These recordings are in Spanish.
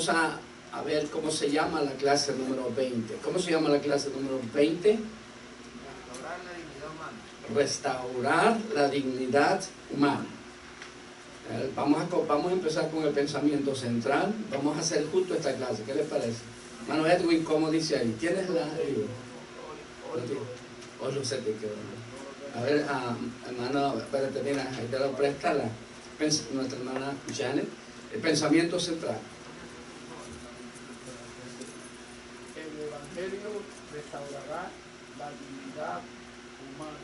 vamos a ver cómo se llama la clase número 20. ¿Cómo se llama la clase número 20? Restaurar la dignidad humana. Restaurar la dignidad humana. Vamos a empezar con el pensamiento central. Vamos a hacer justo esta clase. ¿Qué les parece? Hermano Edwin, ¿cómo dice ahí? ¿Tienes la libro? Otro se te quedó. A ver, hermano, espérate, mira, ahí te lo presta nuestra hermana Janet. El pensamiento central. El Evangelio restaurará la dignidad humana,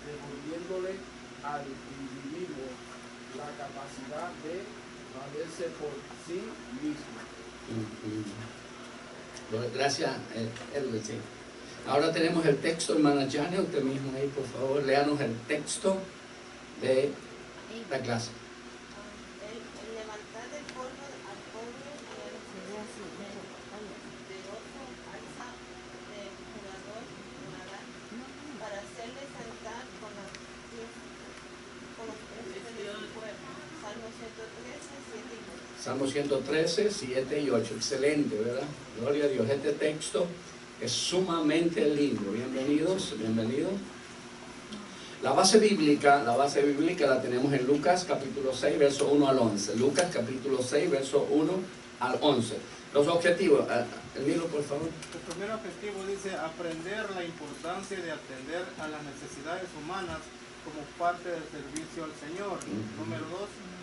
devolviéndole al individuo la capacidad de valerse por sí mismo. Gracias, Edwin. Sí. Ahora tenemos el texto, hermana Janet, usted mismo ahí, por favor, léanos el texto de la clase. El levantar del polvo al pobre de oso alza de jugador nadar para hacerle sentar con los príncipes del pueblo. Salmo 113, 7 y 8. Salmo 113, 7 y 8. Excelente, ¿verdad? Gloria a Dios. Este texto es sumamente lindo. Bienvenidos, bienvenidos. La base bíblica la tenemos en Lucas capítulo 6, verso 1 al 11. Lucas capítulo 6, verso 1 al 11. Los objetivos, el libro por favor. El primer objetivo dice aprender la importancia de atender a las necesidades humanas como parte del servicio al Señor. Número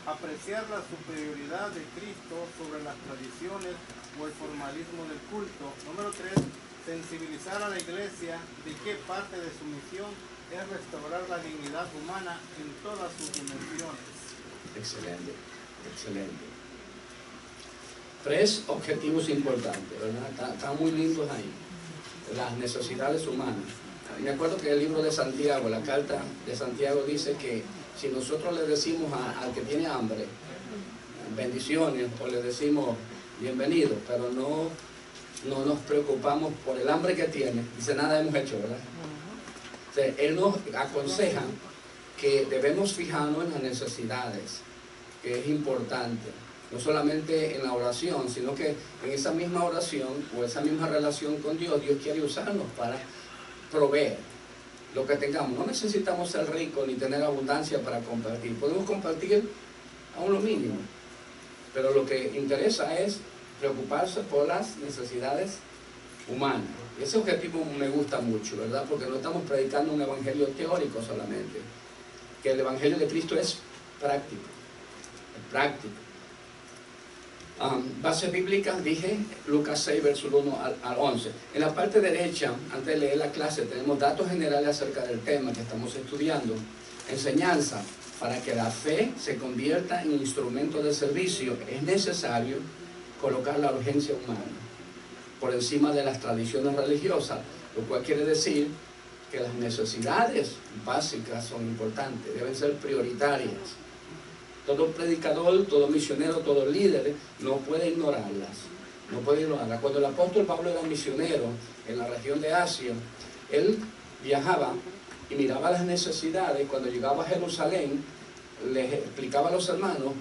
2, apreciar la superioridad de Cristo sobre las tradiciones o el formalismo del culto. Número 3, sensibilizar a la iglesia de qué parte de su misión es restaurar la dignidad humana en todas sus dimensiones. Excelente, excelente. 3 objetivos importantes, ¿verdad? Están muy lindos ahí. Las necesidades humanas. Me acuerdo que el libro de Santiago, la carta de Santiago dice que si nosotros le decimos al que tiene hambre, bendiciones, o le decimos bienvenido, pero no nos preocupamos por el hambre que tiene, dice nada hemos hecho, ¿verdad? O sea, él nos aconseja que debemos fijarnos en las necesidades, que es importante, no solamente en la oración, sino que en esa misma oración o esa misma relación con Dios, Dios quiere usarnos para proveer lo que tengamos. No necesitamos ser ricos ni tener abundancia para compartir. Podemos compartir aún lo mínimo, pero lo que interesa es preocuparse por las necesidades humanas. Y ese objetivo me gusta mucho, ¿verdad? Porque no estamos predicando un evangelio teórico solamente, que el evangelio de Cristo es práctico, es práctico. Bases bíblicas, dije, Lucas 6, verso 1 al 11. En la parte derecha, antes de leer la clase, tenemos datos generales acerca del tema que estamos estudiando. Enseñanza. Para que la fe se convierta en instrumento de servicio, es necesario colocar la urgencia humana por encima de las tradiciones religiosas, lo cual quiere decir que las necesidades básicas son importantes, deben ser prioritarias. Todo predicador, todo misionero, todo líder no puede ignorarlas. No puede ignorarlas. Cuando el apóstol Pablo era misionero en la región de Asia, él viajaba y miraba las necesidades. Cuando llegaba a Jerusalén, les explicaba a los hermanos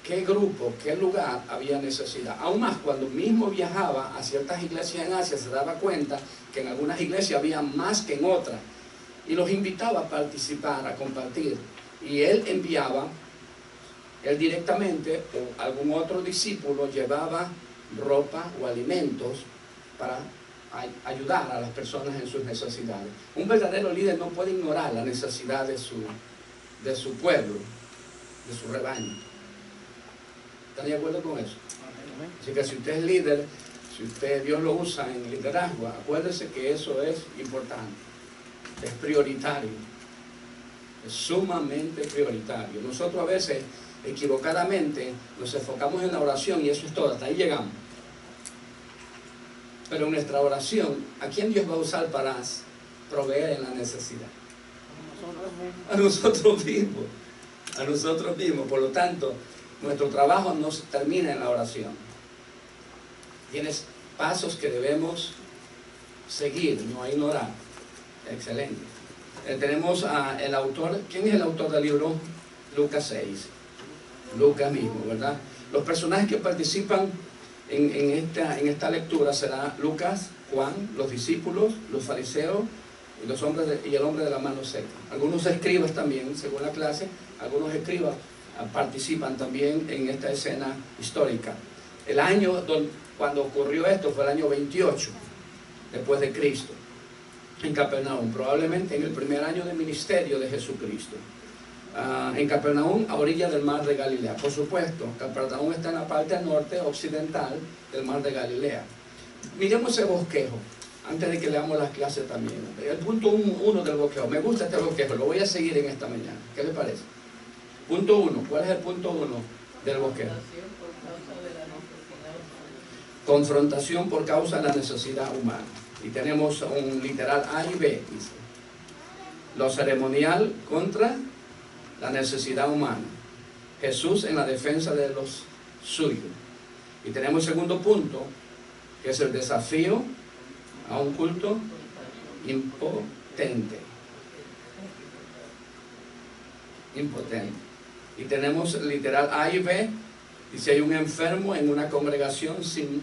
qué grupo, qué lugar había necesidad. Aún más, cuando mismo viajaba a ciertas iglesias en Asia, se daba cuenta que en algunas iglesias había más que en otras. Y los invitaba a participar, a compartir. Y él enviaba, él directamente o algún otro discípulo llevaba ropa o alimentos para ayudar a las personas en sus necesidades. Un verdadero líder no puede ignorar la necesidad de su pueblo, de su rebaño. ¿Están de acuerdo con eso? Así que si usted es líder, si Dios lo usa en liderazgo, acuérdese que eso es importante, es prioritario, es sumamente prioritario. Nosotros a veces equivocadamente nos enfocamos en la oración y eso es todo, hasta ahí llegamos. Pero en nuestra oración, ¿a quién Dios va a usar para proveer en la necesidad? A nosotros mismos. A nosotros mismos. Por lo tanto, nuestro trabajo no se termina en la oración. Tienes pasos que debemos seguir, no ignorar. Excelente. Tenemos el autor. ¿Quién es el autor del libro? Lucas 6. Lucas mismo, ¿verdad? Los personajes que participan en esta lectura será Lucas, Juan, los discípulos, los fariseos y el hombre de la mano seca. Algunos escribas también, según la clase, algunos escribas participan también en esta escena histórica. El año cuando ocurrió esto fue el año 28 después de Cristo, en Capernaum, probablemente en el primer año de ministerio de Jesucristo. En Capernaum, a orilla del mar de Galilea. Por supuesto, Capernaum está en la parte norte occidental del mar de Galilea. Miremos ese bosquejo, antes de que leamos las clases también. El punto 1 del bosquejo. Me gusta este bosquejo, lo voy a seguir en esta mañana. ¿Qué les parece? Punto 1. ¿Cuál es el punto 1 del bosquejo? Confrontación por causa de la necesidad humana. Y tenemos un literal A y B, dice. Lo ceremonial contra la necesidad humana. Jesús en la defensa de los suyos. Y tenemos el segundo punto, que es el desafío a un culto impotente. Impotente. Y tenemos el literal A y B. Dice, hay un enfermo en una congregación sin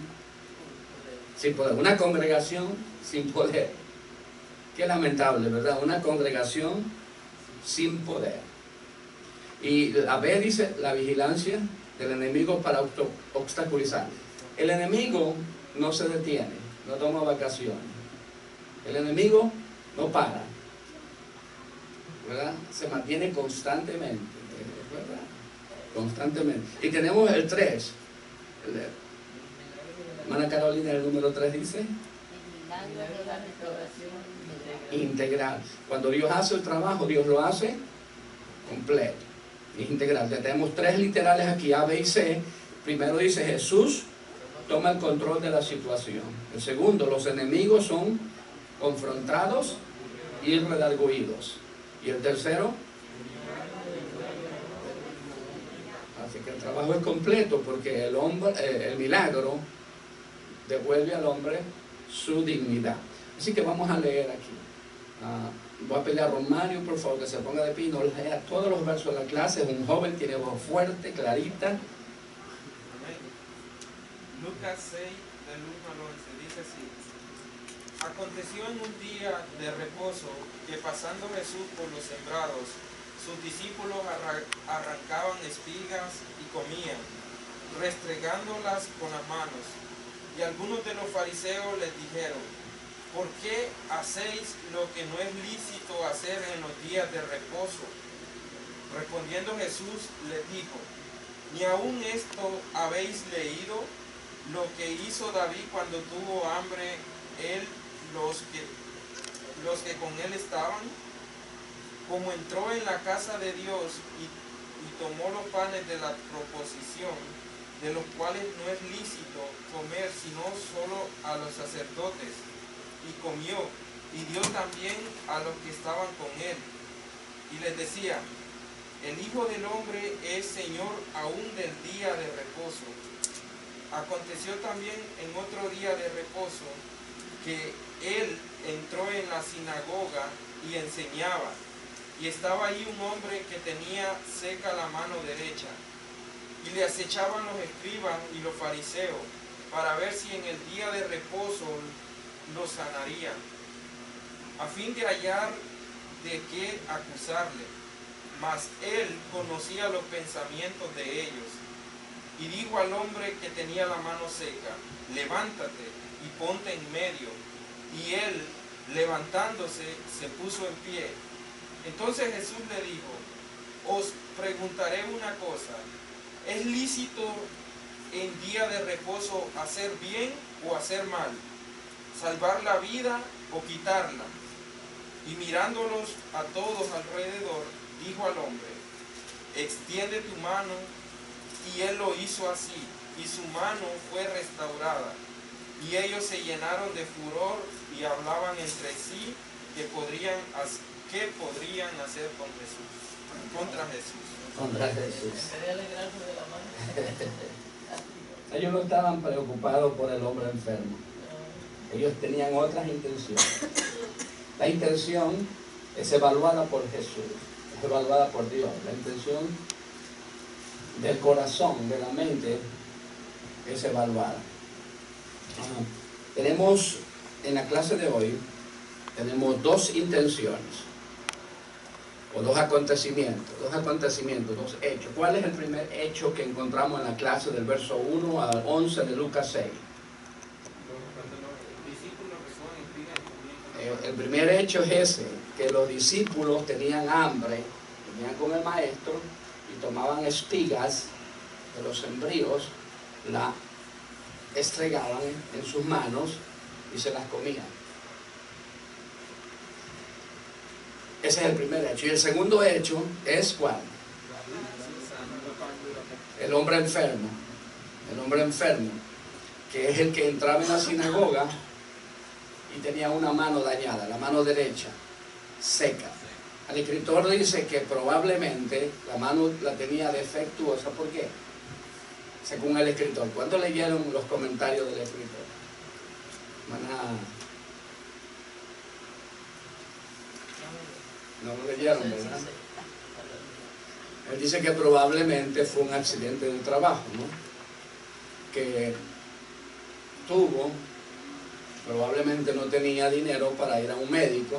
poder. Una congregación sin poder. Qué lamentable, ¿verdad? Una congregación sin poder. Y la B dice, la vigilancia del enemigo para obstaculizar. El enemigo no se detiene, no toma vacaciones. El enemigo no para, ¿verdad? Se mantiene constantemente, ¿verdad? Constantemente. Y tenemos el 3. Hermana Carolina, el número 3 dice integral. Cuando Dios hace el trabajo, Dios lo hace completo, integral. Ya tenemos 3 literales aquí, A, B y C. Primero dice, Jesús toma el control de la situación. El segundo, los enemigos son confrontados y redarguidos. Y el tercero, así que el trabajo es completo, porque el milagro devuelve al hombre su dignidad. Así que vamos a leer aquí. Voy a pedirle a Romario, por favor, que se ponga de pie y nos lea todos los versos de la clase. Es un joven, tiene voz fuerte, clarita. Lucas 6, del 1 al 11, dice así. Aconteció en un día de reposo que pasando Jesús por los sembrados, sus discípulos arrancaban espigas y comían, restregándolas con las manos. Y algunos de los fariseos les dijeron, ¿por qué hacéis lo que no es lícito hacer en los días de reposo? Respondiendo Jesús les dijo, ¿ni aún esto habéis leído? Lo que hizo David cuando tuvo hambre, los que con él estaban, como entró en la casa de Dios y tomó los panes de la proposición, de los cuales no es lícito comer sino solo a los sacerdotes, y comió, y dio también a los que estaban con él, y les decía, el Hijo del Hombre es Señor aún del día de reposo. Aconteció también en otro día de reposo que él entró en la sinagoga y enseñaba, y estaba ahí un hombre que tenía seca la mano derecha, y le acechaban los escribas y los fariseos para ver si en el día de reposo lo sanarían, a fin de hallar de qué acusarle. Mas él conocía los pensamientos de ellos, y dijo al hombre que tenía la mano seca, levántate y ponte en medio. Y él, levantándose, se puso en pie. Entonces Jesús le dijo, os preguntaré una cosa, ¿es lícito en día de reposo hacer bien o hacer mal? ¿Salvar la vida o quitarla? Y mirándolos a todos alrededor, dijo al hombre, extiende tu mano. Y él lo hizo así, y su mano fue restaurada. Y ellos se llenaron de furor y hablaban entre sí qué podrían hacer contra Jesús. Contra Jesús. Ellos no estaban preocupados por el hombre enfermo. Ellos tenían otras intenciones. La intención es evaluada por Jesús, es evaluada por Dios. La intención del corazón, de la mente, es evaluada. Tenemos, en la clase de hoy, tenemos dos intenciones, o dos acontecimientos, dos hechos. ¿Cuál es el primer hecho que encontramos en la clase del verso 1 al 11 de Lucas 6? El primer hecho es ese, que los discípulos tenían hambre, venían con el maestro y tomaban espigas de los sembríos, la estregaban en sus manos y se las comían. Ese es el primer hecho. Y el segundo hecho es ¿cuál? El hombre enfermo, que es el que entraba en la sinagoga y tenía una mano dañada, la mano derecha, seca. El escritor dice que probablemente la mano la tenía defectuosa. ¿Por qué? Según el escritor. ¿Cuántos leyeron los comentarios del escritor? No lo leyeron, ¿verdad? Él dice que probablemente fue un accidente de trabajo, ¿no? Que tuvo, probablemente no tenía dinero para ir a un médico,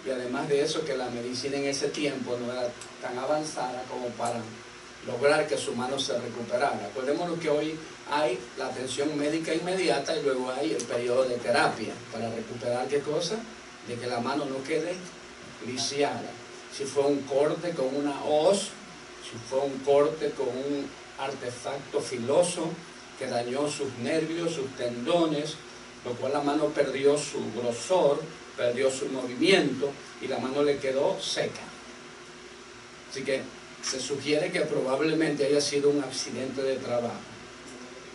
y además de eso que la medicina en ese tiempo no era tan avanzada como para lograr que su mano se recuperara. Acordémonos que hoy hay la atención médica inmediata y luego hay el periodo de terapia para recuperar ¿qué cosa? De que la mano no quede lisiada. Si fue un corte con una hoz, si fue un corte con un artefacto filoso que dañó sus nervios, sus tendones, lo cual la mano perdió su grosor, perdió su movimiento y la mano le quedó seca. Así que se sugiere que probablemente haya sido un accidente de trabajo.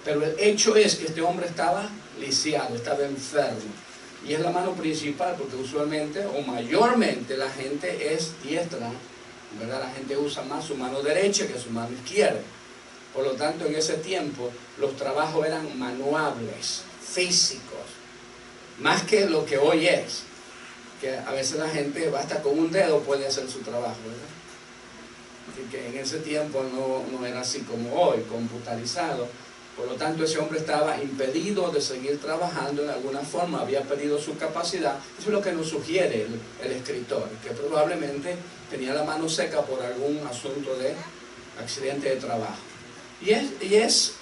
Pero el hecho es que este hombre estaba lisiado, estaba enfermo. Y es la mano principal porque usualmente o mayormente la gente es diestra, ¿verdad? La gente usa más su mano derecha que su mano izquierda. Por lo tanto, en ese tiempo los trabajos eran manuales, físicos, más que lo que hoy es, que a veces la gente basta con un dedo puede hacer su trabajo, ¿verdad? Así que en ese tiempo no era así como hoy, computarizado. Por lo tanto, ese hombre estaba impedido de seguir trabajando en alguna forma, había perdido su capacidad. Eso es lo que nos sugiere el escritor, que probablemente tenía la mano seca por algún asunto de accidente de trabajo. Y es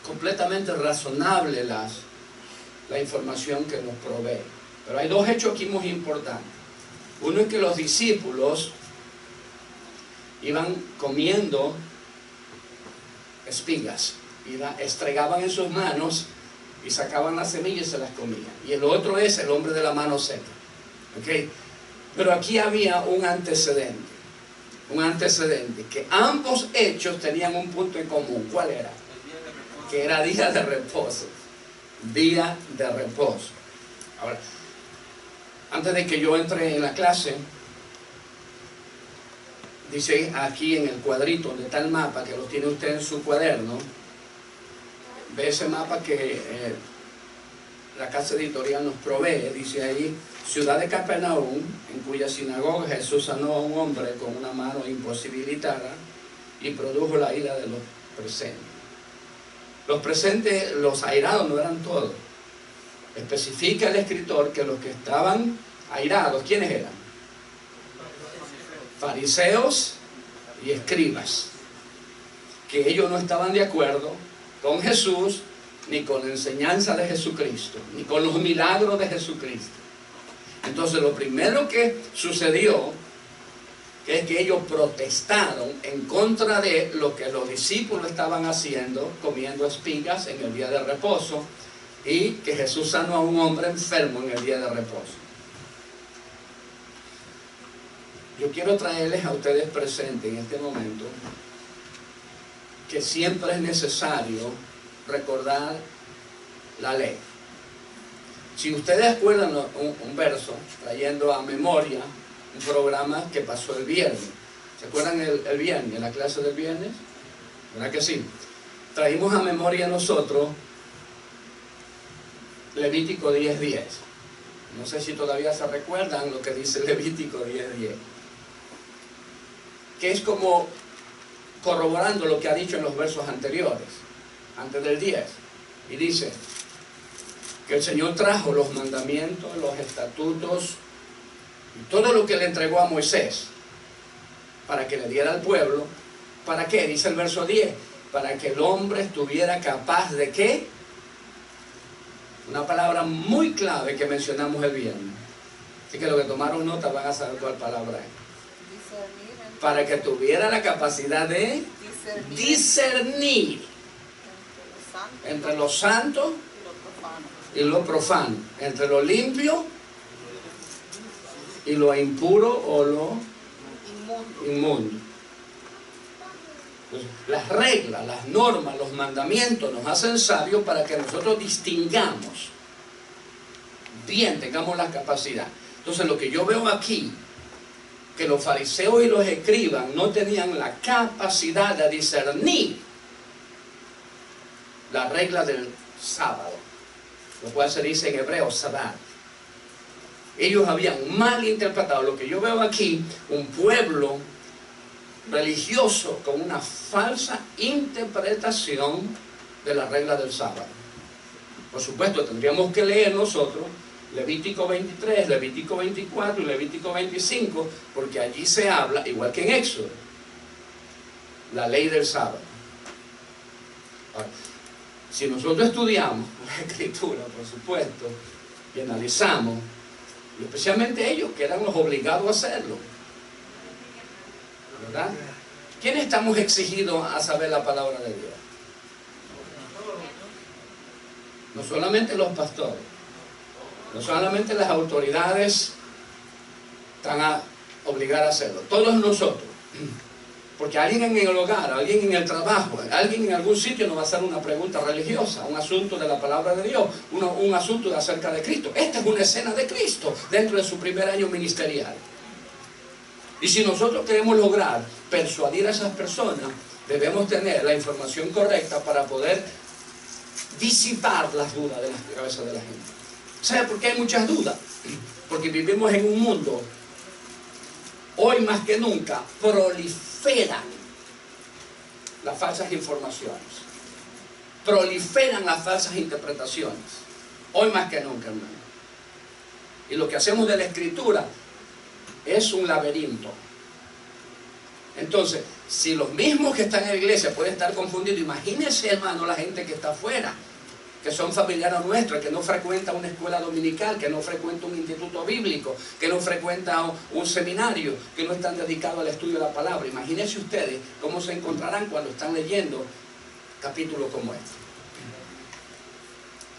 completamente razonable la información que nos provee. Pero hay dos hechos aquí muy importantes. Uno es que los discípulos iban comiendo espigas y la estregaban en sus manos y sacaban las semillas y se las comían. Y el otro es el hombre de la mano seca. ¿Okay? Pero aquí había un antecedente, que ambos hechos tenían un punto en común. ¿Cuál era? Que era día de reposo. Día de reposo. Ahora, antes de que yo entre en la clase, dice aquí en el cuadrito donde está el mapa, que lo tiene usted en su cuaderno, ve ese mapa que la casa editorial nos provee, dice ahí, ciudad de Capernaum, en cuya sinagoga Jesús sanó a un hombre con una mano imposibilitada y produjo la ira de los presentes. Los presentes, los airados no eran todos. Especifica el escritor que los que estaban airados, ¿quiénes eran? Fariseos y escribas, que ellos no estaban de acuerdo con Jesús, ni con la enseñanza de Jesucristo, ni con los milagros de Jesucristo. Entonces lo primero que sucedió es que ellos protestaron en contra de lo que los discípulos estaban haciendo, comiendo espigas en el día de reposo, y que Jesús sanó a un hombre enfermo en el día de reposo. Yo quiero traerles a ustedes presentes en este momento que siempre es necesario recordar la ley. Si ustedes acuerdan un verso, trayendo a memoria un programa que pasó el viernes. ¿Se acuerdan el viernes, la clase del viernes? ¿Verdad que sí? Traímos a memoria nosotros Levítico 10:10. No sé si todavía se recuerdan lo que dice Levítico 10:10. Que es como corroborando lo que ha dicho en los versos anteriores, antes del 10. Y dice, que el Señor trajo los mandamientos, los estatutos y todo lo que le entregó a Moisés para que le diera al pueblo. ¿Para qué? Dice el verso 10, para que el hombre estuviera capaz de ¿qué? Una palabra muy clave que mencionamos el viernes. Así que los que tomaron nota van a saber cuál palabra es. Para que tuviera la capacidad de discernir entre lo santo y lo profano, entre lo limpio y lo impuro o lo inmundo. Entonces, las reglas, las normas, los mandamientos nos hacen sabios para que nosotros distingamos bien, tengamos la capacidad. Entonces lo que yo veo aquí, que los fariseos y los escribas no tenían la capacidad de discernir la regla del sábado, lo cual se dice en hebreo Sabbat. Ellos habían mal interpretado. Lo que yo veo aquí, un pueblo religioso con una falsa interpretación de la regla del sábado. Por supuesto, tendríamos que leer nosotros Levítico 23, Levítico 24 y Levítico 25, porque allí se habla, igual que en Éxodo, la ley del sábado. Ahora, si nosotros estudiamos la Escritura, por supuesto, y analizamos, y especialmente ellos que eran los obligados a hacerlo, ¿verdad? ¿Quiénes estamos exigidos a saber la palabra de Dios? No solamente los pastores, no solamente las autoridades están a obligar a hacerlo, todos nosotros. Porque alguien en el hogar, alguien en el trabajo, alguien en algún sitio nos va a hacer una pregunta religiosa, un asunto de la palabra de Dios, un asunto acerca de Cristo. Esta es una escena de Cristo dentro de su primer año ministerial. Y si nosotros queremos lograr persuadir a esas personas, debemos tener la información correcta para poder disipar las dudas de la cabeza de la gente. ¿Sabe por qué hay muchas dudas? Porque vivimos en un mundo, hoy más que nunca, proliferan las falsas informaciones, proliferan las falsas interpretaciones, hoy más que nunca, hermano. Y lo que hacemos de la Escritura es un laberinto. Entonces, si los mismos que están en la iglesia pueden estar confundidos, imagínense, hermano, la gente que está afuera, que son familiares nuestros, que no frecuenta una escuela dominical, que no frecuenta un instituto bíblico, que no frecuenta un seminario, que no están dedicados al estudio de la palabra. Imagínense ustedes cómo se encontrarán cuando están leyendo capítulos como este.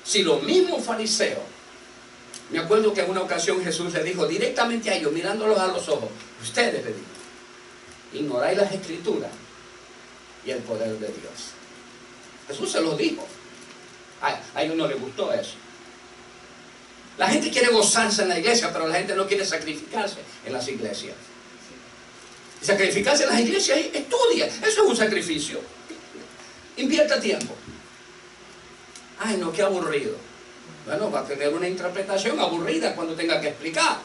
Si los mismos fariseos, me acuerdo que en una ocasión Jesús le dijo directamente a ellos, mirándolos a los ojos, ustedes, le dijo, ignoráis las Escrituras y el poder de Dios. Jesús se los dijo. A ellos no les gustó eso. La gente quiere gozarse en la iglesia, pero la gente no quiere sacrificarse en las iglesias. Y sacrificarse en las iglesias, estudia, eso es un sacrificio. Invierta tiempo. Ay, no, qué aburrido. Bueno, va a tener una interpretación aburrida cuando tenga que explicar.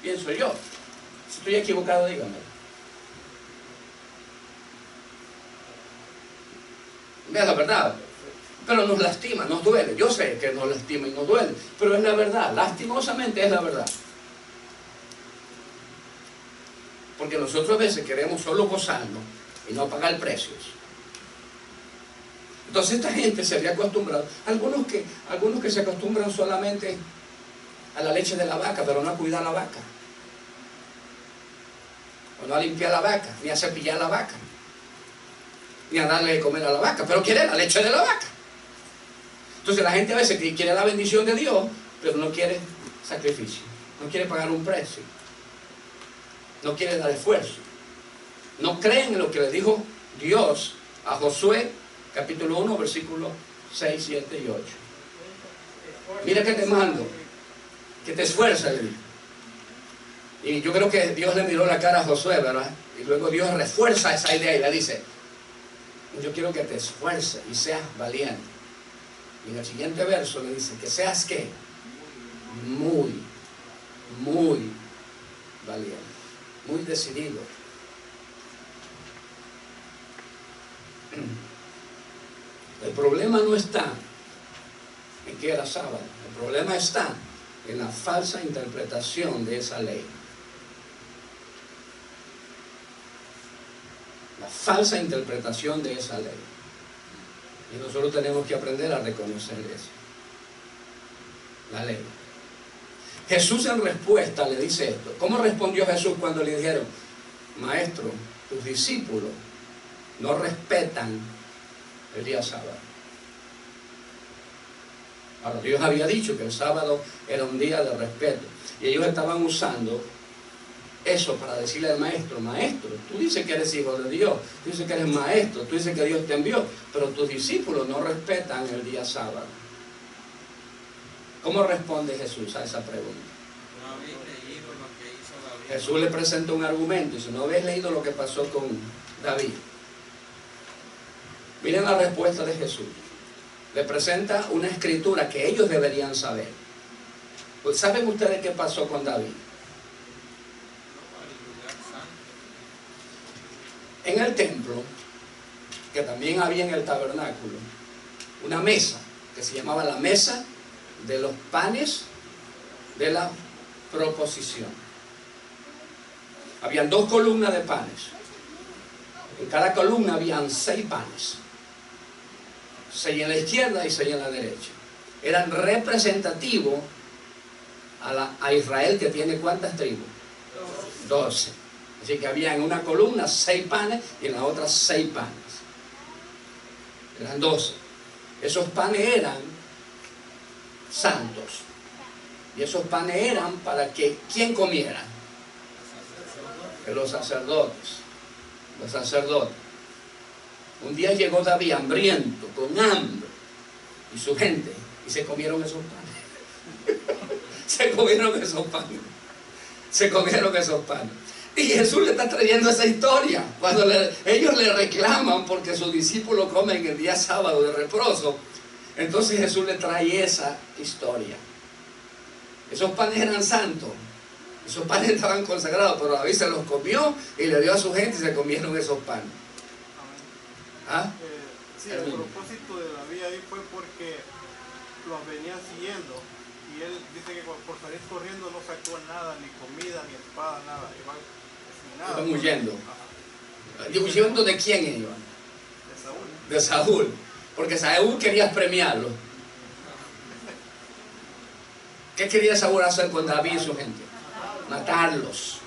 Pienso yo. Si estoy equivocado, díganme. Es la verdad, pero nos lastima, nos duele. Yo sé que nos lastima y nos duele, pero es la verdad, lastimosamente es la verdad. Porque nosotros a veces queremos solo gozarnos y no pagar precios. Entonces esta gente se había acostumbrado, algunos que se acostumbran solamente a la leche de la vaca, pero no a cuidar la vaca, o no a limpiar la vaca, ni a cepillar la vaca, ni a darle de comer a la vaca, pero quiere la leche de la vaca. Entonces la gente a veces quiere la bendición de Dios, pero no quiere sacrificio, no quiere pagar un precio, no quiere dar esfuerzo, no creen en lo que le dijo Dios a Josué, capítulo 1, versículos 6, 7 y 8. Mira que te mando, que te esfuerces. Y yo creo que Dios le miró la cara a Josué, ¿verdad? Y luego Dios refuerza esa idea y le dice, yo quiero que te esfuerces y seas valiente. Y en el siguiente verso le dice, que seas ¿qué? Muy valiente, muy decidido. El problema no está en que era sábado. El problema está en la falsa interpretación de esa ley. La falsa interpretación de esa ley. Y nosotros tenemos que aprender a reconocer eso. La ley. Jesús en respuesta le dice esto. ¿Cómo respondió Jesús cuando le dijeron: Maestro, tus discípulos no respetan el día sábado? Ahora, Dios había dicho que el sábado era un día de respeto. Y ellos estaban usando eso para decirle al maestro: Maestro, tú dices que eres hijo de Dios, tú dices que eres maestro, tú dices que Dios te envió, pero tus discípulos no respetan el día sábado. ¿Cómo responde Jesús a esa pregunta? No habéis leído lo que hizo David. Jesús le presenta un argumento y dice: no habéis leído lo que pasó con David. Miren la respuesta de Jesús. Le presenta una escritura que ellos deberían saber. Pues, ¿saben ustedes qué pasó con David? En el templo, que también había en el tabernáculo, una mesa que se llamaba la mesa de los panes de la proposición. Habían 2 columnas de panes. En cada columna habían 6 panes. 6 en la izquierda y 6 en la derecha. Eran representativos a Israel, que tiene ¿cuántas tribus? 12. Así que había en una columna 6 panes y en la otra 6 panes. Eran 12. Esos panes eran santos. Y esos panes eran para que ¿quién comiera? Los sacerdotes. Los sacerdotes. Un día llegó David hambriento, con hambre, y su gente, y se comieron esos panes. Se comieron esos panes. Se comieron esos panes. Y Jesús le está trayendo esa historia. Cuando ellos le reclaman porque sus discípulos comen el día sábado de reposo, entonces Jesús le trae esa historia. Esos panes eran santos. Esos panes estaban consagrados, pero David se los comió y le dio a su gente y se comieron esos panes. ¿Ah? Sí, el propósito de David ahí fue porque los venían siguiendo. Y él dice que por salir corriendo no sacó nada, ni comida, ni espada, nada. Iban huyendo. ¿Huyendo de quién iban? De Saúl. De Saúl. Porque Saúl quería premiarlo. ¿Qué quería Saúl hacer con David y su gente? Matarlos.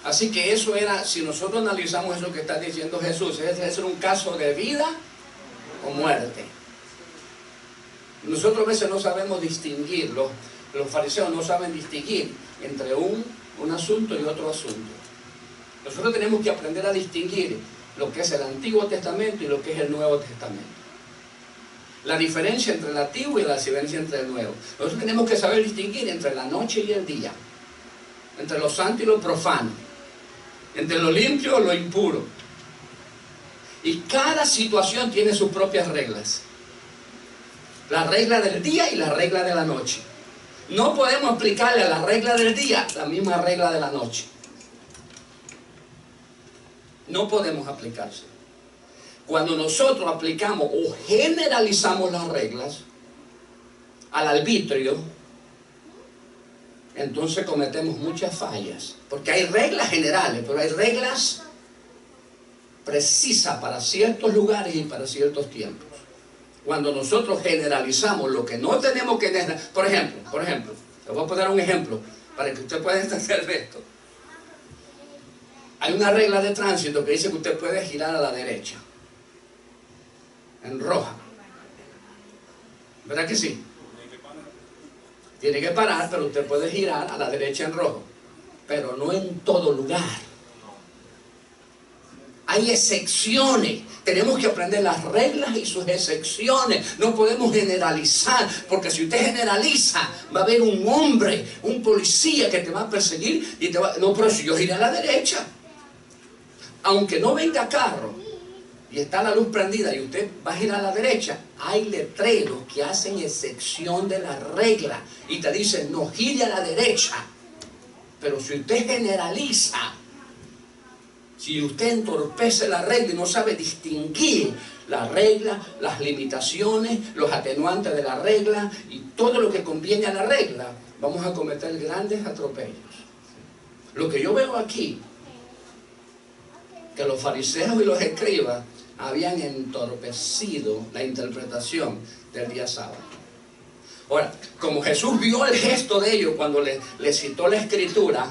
Así que eso era, si nosotros analizamos eso que está diciendo Jesús, es un caso de vida o muerte. Nosotros a veces no sabemos distinguir, los fariseos no saben distinguir entre un asunto y otro asunto. Nosotros tenemos que aprender a distinguir lo que es el Antiguo Testamento y lo que es el Nuevo Testamento. La diferencia entre el Antiguo y la diferencia entre el Nuevo. Nosotros tenemos que saber distinguir entre la noche y el día, entre lo santo y lo profano, entre lo limpio y lo impuro. Y cada situación tiene sus propias reglas. La regla del día y la regla de la noche. No podemos aplicarle a la regla del día la misma regla de la noche. No podemos aplicarse. Cuando nosotros aplicamos o generalizamos las reglas al arbitrio, entonces cometemos muchas fallas. Porque hay reglas generales, pero hay reglas precisas para ciertos lugares y para ciertos tiempos. Cuando nosotros generalizamos lo que no tenemos que generalizar, por ejemplo, le voy a poner un ejemplo para que usted pueda entender esto. Hay una regla de tránsito que dice que usted puede girar a la derecha, en roja. ¿Verdad que sí? Tiene que parar, pero usted puede girar a la derecha en rojo, pero no en todo lugar. Hay excepciones. Tenemos que aprender las reglas y sus excepciones. No podemos generalizar, porque si usted generaliza, va a haber un hombre, un policía que te va a perseguir y te va... No, pero si yo giré a la derecha, aunque no venga carro y está la luz prendida y usted va a girar a la derecha, hay letreros que hacen excepción de la regla y te dicen no gire a la derecha. Pero si usted generaliza, si usted entorpece la regla y no sabe distinguir la regla, las limitaciones, los atenuantes de la regla y todo lo que conviene a la regla, vamos a cometer grandes atropellos. Lo que yo veo aquí, que los fariseos y los escribas habían entorpecido la interpretación del día sábado. Ahora, como Jesús vio el gesto de ellos cuando le citó la escritura,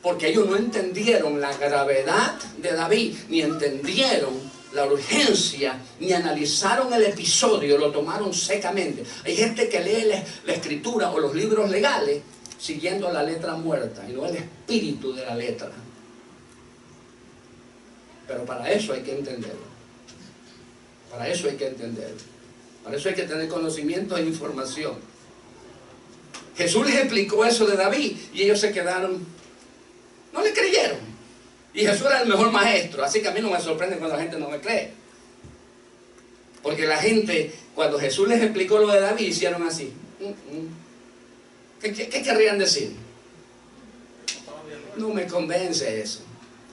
porque ellos no entendieron la gravedad de David, ni entendieron la urgencia, ni analizaron el episodio, lo tomaron secamente. Hay gente que lee la escritura o los libros legales siguiendo la letra muerta y no el espíritu de la letra. Pero para eso hay que entenderlo. Para eso hay que entenderlo. Para eso hay que tener conocimiento e información. Jesús les explicó eso de David y ellos se quedaron, no le creyeron. Y Jesús era el mejor maestro, así que a mí no me sorprende cuando la gente no me cree. Porque la gente, cuando Jesús les explicó lo de David, hicieron así. ¿Qué querrían decir? No me convence eso.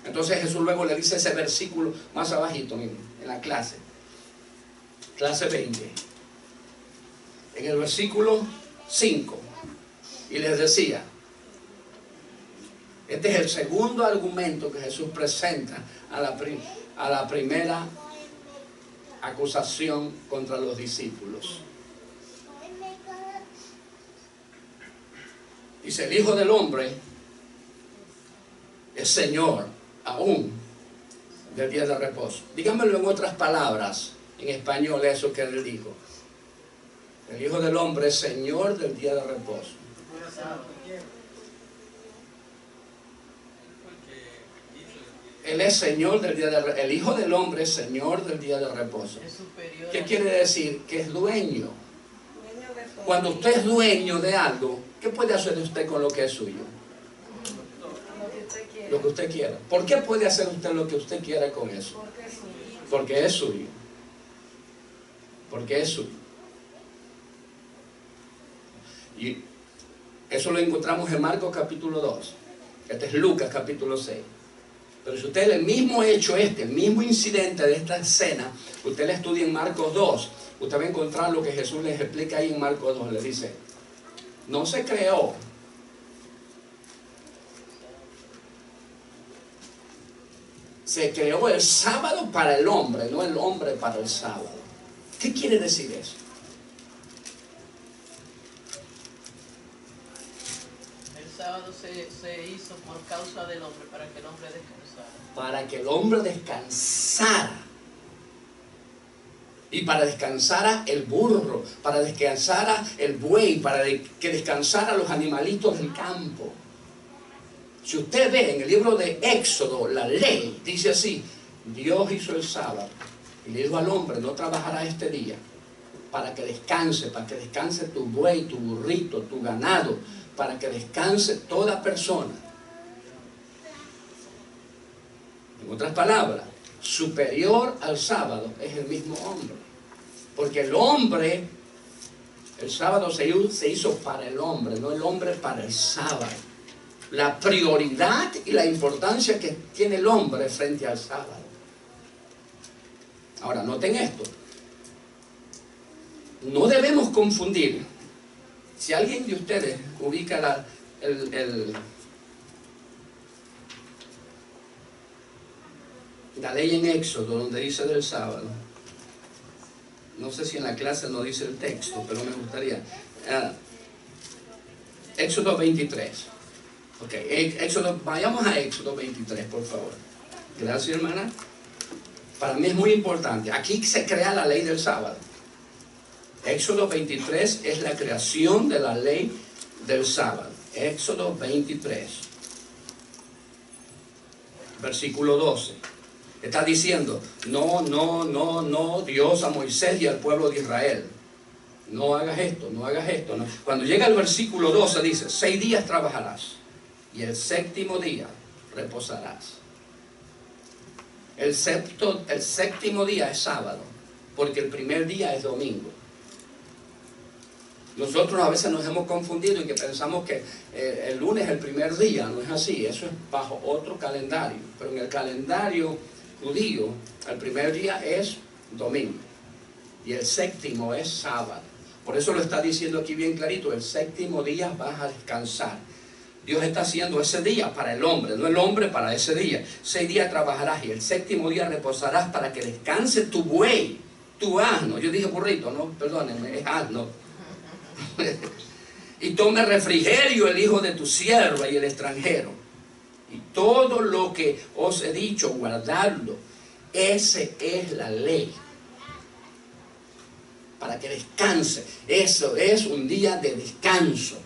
Entonces Jesús luego le dice ese versículo más abajito, miren, en la clase 20, en el versículo 5, y les decía, este es el segundo argumento que Jesús presenta a la primera acusación contra los discípulos. Dice, el Hijo del Hombre es Señor aún del día de reposo. Díganmelo en otras palabras, en español, eso que él dijo. El Hijo del Hombre es Señor del día de reposo. Él es Señor del día de reposo. El Hijo del Hombre es Señor del día de reposo. ¿Qué quiere decir? Que es dueño. Cuando usted es dueño de algo, ¿qué puede hacer usted con lo que es suyo? Lo que usted quiera. ¿Por qué puede hacer usted lo que usted quiera con eso? Porque es suyo. Porque es suyo. Y eso lo encontramos en Marcos capítulo 2. Este es Lucas capítulo 6. Pero si usted el mismo hecho el mismo incidente de esta escena, usted le estudia en Marcos 2, usted va a encontrar lo que Jesús les explica ahí en Marcos 2. Le dice, no se creó se creó el sábado para el hombre, no el hombre para el sábado. ¿Qué quiere decir eso? El sábado se hizo por causa del hombre, para que el hombre descansara. Para que el hombre descansara. Y para descansara el burro, para descansara el buey, para que descansara los animalitos del campo. Si usted ve en el libro de Éxodo, la ley dice así, Dios hizo el sábado y le dijo al hombre, no trabajará este día, para que descanse tu buey, tu burrito, tu ganado, para que descanse toda persona. En otras palabras, superior al sábado es el mismo hombre. Porque el hombre, el sábado se hizo para el hombre, no el hombre para el sábado. La prioridad y la importancia que tiene el hombre frente al sábado. Ahora, noten esto. No debemos confundir. Si alguien de ustedes ubica la ley en Éxodo, donde dice del sábado. No sé si en la clase no dice el texto, pero me gustaría. Éxodo 23. Ok, vayamos a Éxodo 23, por favor. Gracias, hermana. Para mí es muy importante. Aquí se crea la ley del sábado. Éxodo 23 es la creación de la ley del sábado. Éxodo 23. Versículo 12. Está diciendo, no, Dios a Moisés y al pueblo de Israel. No hagas esto, no hagas esto. No. Cuando llega el versículo 12 dice, 6 días trabajarás y el séptimo día reposarás. El séptimo día es sábado, porque el primer día es domingo. Nosotros a veces nos hemos confundido y que pensamos que el lunes es el primer día. No es así, eso es bajo otro calendario. Pero en el calendario judío, el primer día es domingo. Y el séptimo es sábado. Por eso lo está diciendo aquí bien clarito, el séptimo día vas a descansar. Dios está haciendo ese día para el hombre, no el hombre para ese día. 6 días trabajarás y el séptimo día reposarás para que descanse tu buey, tu asno. Yo dije burrito, no, perdónenme, es asno. Y tome refrigerio el hijo de tu sierva y el extranjero. Y todo lo que os he dicho, guardadlo. Esa es la ley. Para que descanse. Eso es un día de descanso.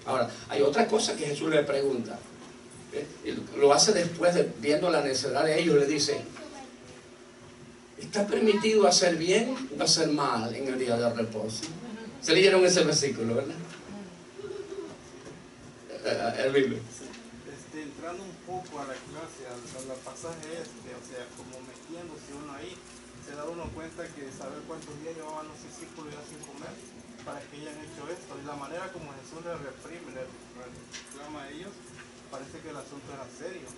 Ahora, hay otra cosa que Jesús le pregunta. Y lo hace después de viendo la necesidad de ellos. Le dice: ¿está permitido hacer bien o hacer mal en el día de reposo? Se leyeron ese versículo, ¿verdad? El Biblia. Entrando un poco a la clase, al pasaje o sea, como metiéndose uno ahí, se da uno cuenta que saber cuántos días llevaban los discípulos ya sin comer para que hayan hecho esto. Y la manera como Jesús les reprime, les reclama a ellos, parece que el asunto era serio.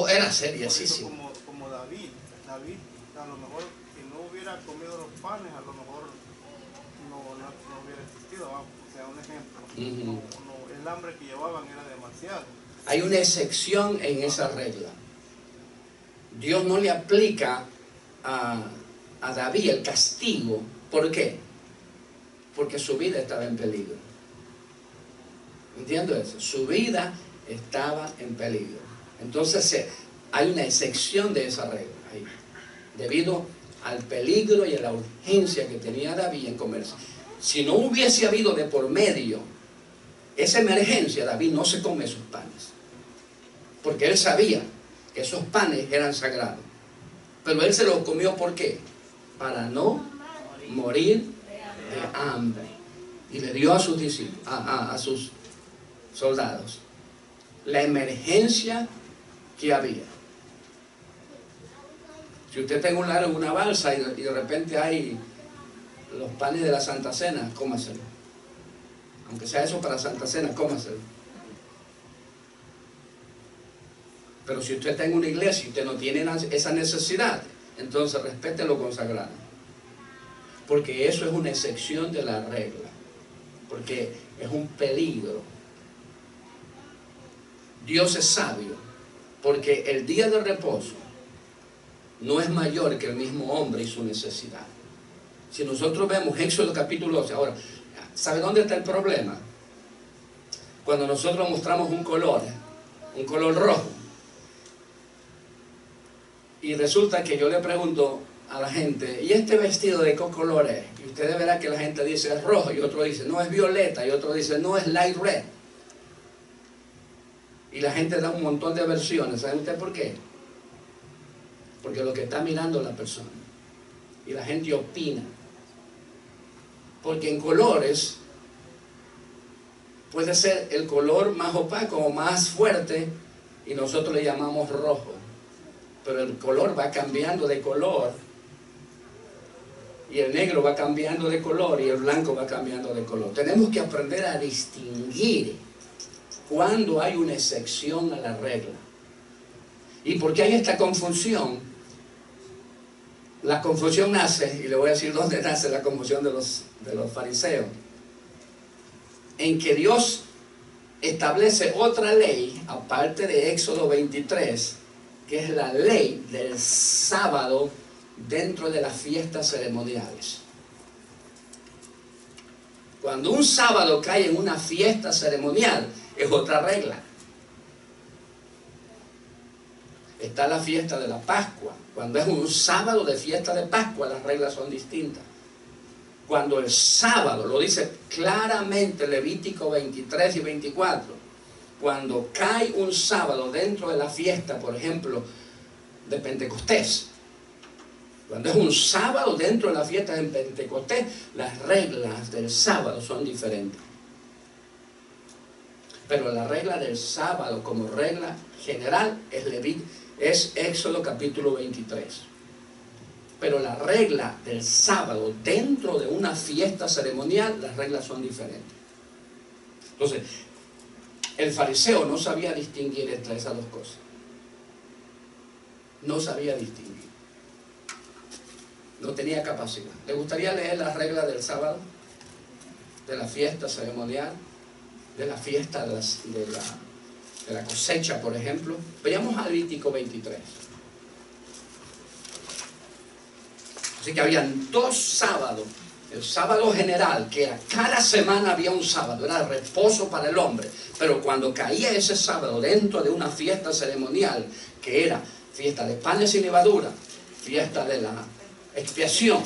Era seriosísimo. Como David, a lo mejor si no hubiera comido los panes, a lo mejor no hubiera existido. O sea, un ejemplo, el hambre que llevaban era demasiado. Hay una excepción en esa regla. Dios no le aplica a David el castigo. ¿Por qué? Porque su vida estaba en peligro. ¿Entiendo eso? Su vida estaba en peligro. Entonces hay una excepción de esa regla ahí, debido al peligro y a la urgencia que tenía David en comerse. Si no hubiese habido de por medio esa emergencia, David no se come esos panes, porque él sabía que esos panes eran sagrados. Pero él se los comió, ¿por qué? Para no morir de hambre. Y le dio a sus discípulos, a sus soldados, la emergencia que había. Si usted está en un lado en una balsa y de repente hay los panes de la Santa Cena, cómaselo. Aunque sea eso para Santa Cena, cómaselo. Pero si usted está en una iglesia y usted no tiene esa necesidad, entonces respete lo consagrado. Porque eso es una excepción de la regla. Porque es un peligro. Dios es sabio. Porque el día de reposo no es mayor que el mismo hombre y su necesidad. Si nosotros vemos Éxodo capítulo 12, ahora, ¿sabe dónde está el problema? Cuando nosotros mostramos un color rojo, y resulta que yo le pregunto a la gente: ¿y este vestido de qué color es? Y ustedes verán que la gente dice es rojo, y otro dice no, es violeta, y otro dice no, es light red. Y la gente da un montón de versiones. ¿Saben usted por qué? Porque lo que está mirando la persona, y la gente opina. Porque en colores puede ser el color más opaco o más fuerte, y nosotros le llamamos rojo. Pero el color va cambiando de color, y el negro va cambiando de color, y el blanco va cambiando de color. Tenemos que aprender a distinguir cuando hay una excepción a la regla. ¿Y por qué hay esta confusión? La confusión nace, y le voy a decir dónde nace la confusión de los fariseos, en que Dios establece otra ley, aparte de Éxodo 23, que es la ley del sábado dentro de las fiestas ceremoniales. Cuando un sábado cae en una fiesta ceremonial, es otra regla. Está la fiesta de la Pascua. Cuando es un sábado de fiesta de Pascua, las reglas son distintas. Cuando el sábado, lo dice claramente Levítico 23 y 24, cuando cae un sábado dentro de la fiesta, por ejemplo, de Pentecostés, cuando es un sábado dentro de la fiesta de Pentecostés, las reglas del sábado son diferentes. Pero la regla del sábado como regla general es Éxodo capítulo 23. Pero la regla del sábado dentro de una fiesta ceremonial, las reglas son diferentes. Entonces, el fariseo no sabía distinguir entre esas dos cosas. no sabía distinguir. No tenía capacidad. ¿Le gustaría leer las reglas del sábado? De la fiesta ceremonial, de la fiesta de la cosecha, por ejemplo. Veamos a Levítico 23. Así que habían 2 sábados. El sábado general, que era cada semana había un sábado, era reposo para el hombre. Pero cuando caía ese sábado dentro de una fiesta ceremonial, que era fiesta de panes sin levadura, fiesta de la expiación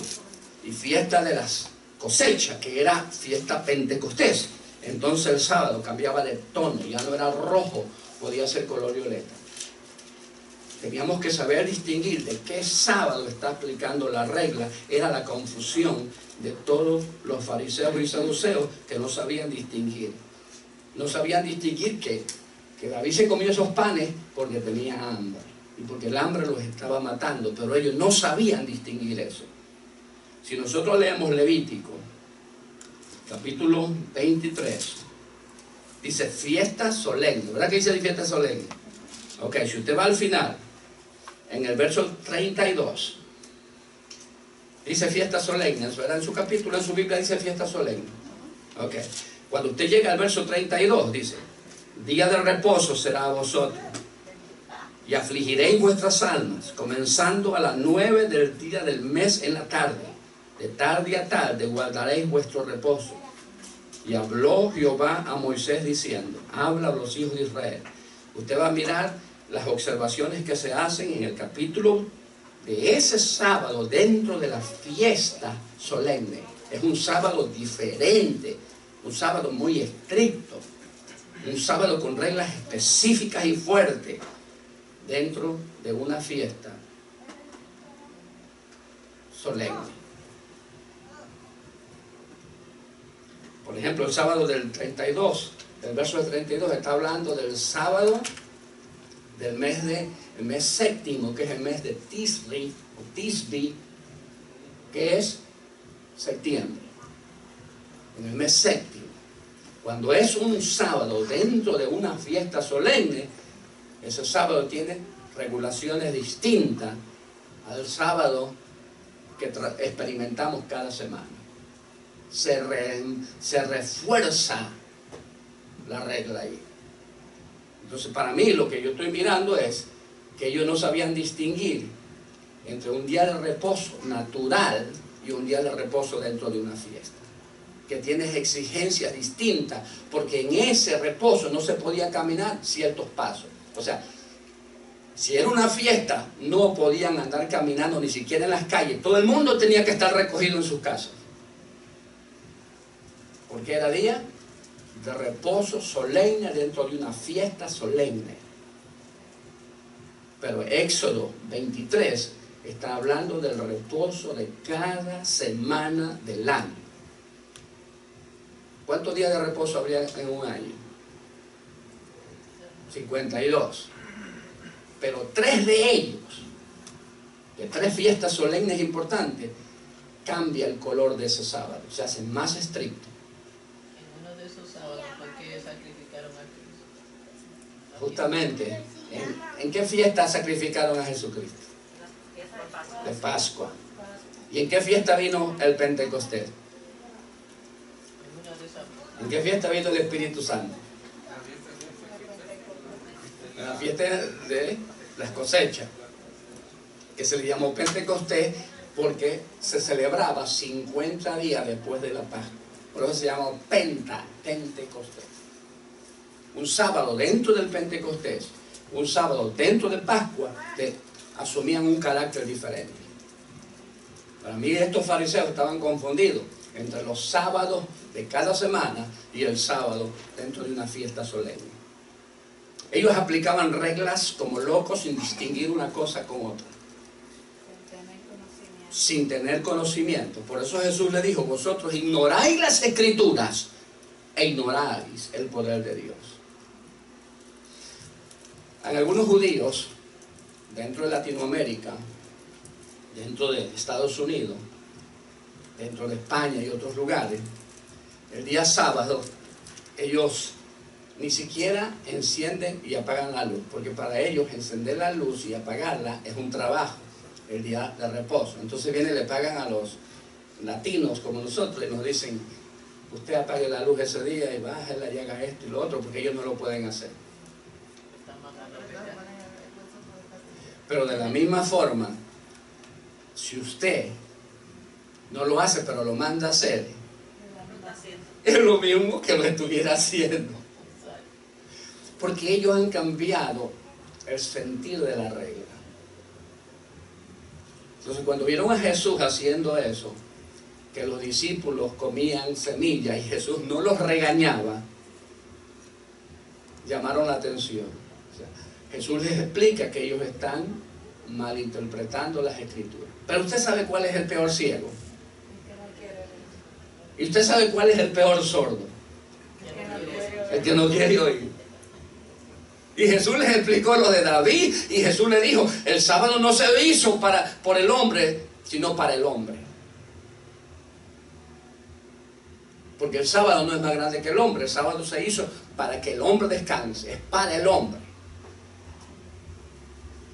y fiesta de las cosechas, que era fiesta pentecostés, entonces el sábado cambiaba de tono, ya no era rojo, podía ser color violeta. Teníamos que saber distinguir de qué sábado está aplicando la regla. Era la confusión de todos los fariseos y saduceos que no sabían distinguir. No sabían distinguir que David se comió esos panes porque tenía hambre y porque el hambre los estaba matando, pero ellos no sabían distinguir eso. Si nosotros leemos Levítico, capítulo 23, dice fiesta solemne. ¿Verdad que dice fiesta solemne? Ok, si usted va al final, en el verso 32, dice fiesta solemne, ¿verdad? En su capítulo, en su Biblia dice fiesta solemne. Ok, cuando usted llega al verso 32, dice, día de reposo será a vosotros, y afligiréis vuestras almas, comenzando a las 9 del día del mes en la tarde. De tarde a tarde guardaréis vuestro reposo. Y habló Jehová a Moisés diciendo, habla a los hijos de Israel. Usted va a mirar las observaciones que se hacen en el capítulo de ese sábado dentro de la fiesta solemne. Es un sábado diferente, un sábado muy estricto, un sábado con reglas específicas y fuertes dentro de una fiesta solemne. Por ejemplo, el sábado del 32, el verso del 32 está hablando del sábado del mes el mes séptimo, que es el mes de Tisri o Tisbi, que es septiembre. En el mes séptimo, cuando es un sábado dentro de una fiesta solemne, ese sábado tiene regulaciones distintas al sábado que experimentamos cada semana. Se refuerza la regla ahí. Entonces, para mí, lo que yo estoy mirando es que ellos no sabían distinguir entre un día de reposo natural y un día de reposo dentro de una fiesta, que tienes exigencias distintas, porque en ese reposo no se podía caminar ciertos pasos. O sea, si era una fiesta, no podían andar caminando ni siquiera en las calles. Todo el mundo tenía que estar recogido en sus casas, porque era día de reposo solemne dentro de una fiesta solemne. Pero Éxodo 23 está hablando del reposo de cada semana del año. ¿Cuántos días de reposo habría en un año? 52. Pero 3 de ellos, de 3 fiestas solemnes importantes, cambia el color de ese sábado, se hace más estricto. En uno de esos sábados fue que sacrificaron a Cristo. Justamente, ¿en qué fiesta sacrificaron a Jesucristo? De Pascua. ¿Y en qué fiesta vino el Pentecostés? ¿En qué fiesta vino el Espíritu Santo? En la fiesta de las cosechas, que se le llamó Pentecostés porque se celebraba 50 días después de la Pascua. Por eso se llamó Pentecostés. Un sábado dentro del Pentecostés, un sábado dentro de Pascua, asumían un carácter diferente. Para mí estos fariseos estaban confundidos entre los sábados de cada semana y el sábado dentro de una fiesta solemne. Ellos aplicaban reglas como locos sin distinguir una cosa con otra, sin tener conocimiento. Por eso Jesús le dijo, vosotros ignoráis las Escrituras e ignoráis el poder de Dios. En algunos judíos, dentro de Latinoamérica, dentro de Estados Unidos, dentro de España y otros lugares, el día sábado ellos ni siquiera encienden y apagan la luz, porque para ellos encender la luz y apagarla es un trabajo, el día de reposo. Entonces vienen y le pagan a los latinos como nosotros y nos dicen, usted apague la luz ese día y bájela y haga esto y lo otro, porque ellos no lo pueden hacer. Pero de la misma forma, si usted no lo hace pero lo manda a hacer, es lo mismo que lo estuviera haciendo. Porque ellos han cambiado el sentir de la regla. Entonces cuando vieron a Jesús haciendo eso, que los discípulos comían semillas y Jesús no los regañaba, llamaron la atención. O sea, Jesús les explica que ellos están malinterpretando las escrituras. Pero usted sabe cuál es el peor ciego. Y usted sabe cuál es el peor sordo. El que no quiere oír. Y Jesús les explicó lo de David, y Jesús le dijo, el sábado no se hizo por el hombre, sino para el hombre. Porque el sábado no es más grande que el hombre, el sábado se hizo para que el hombre descanse, es para el hombre.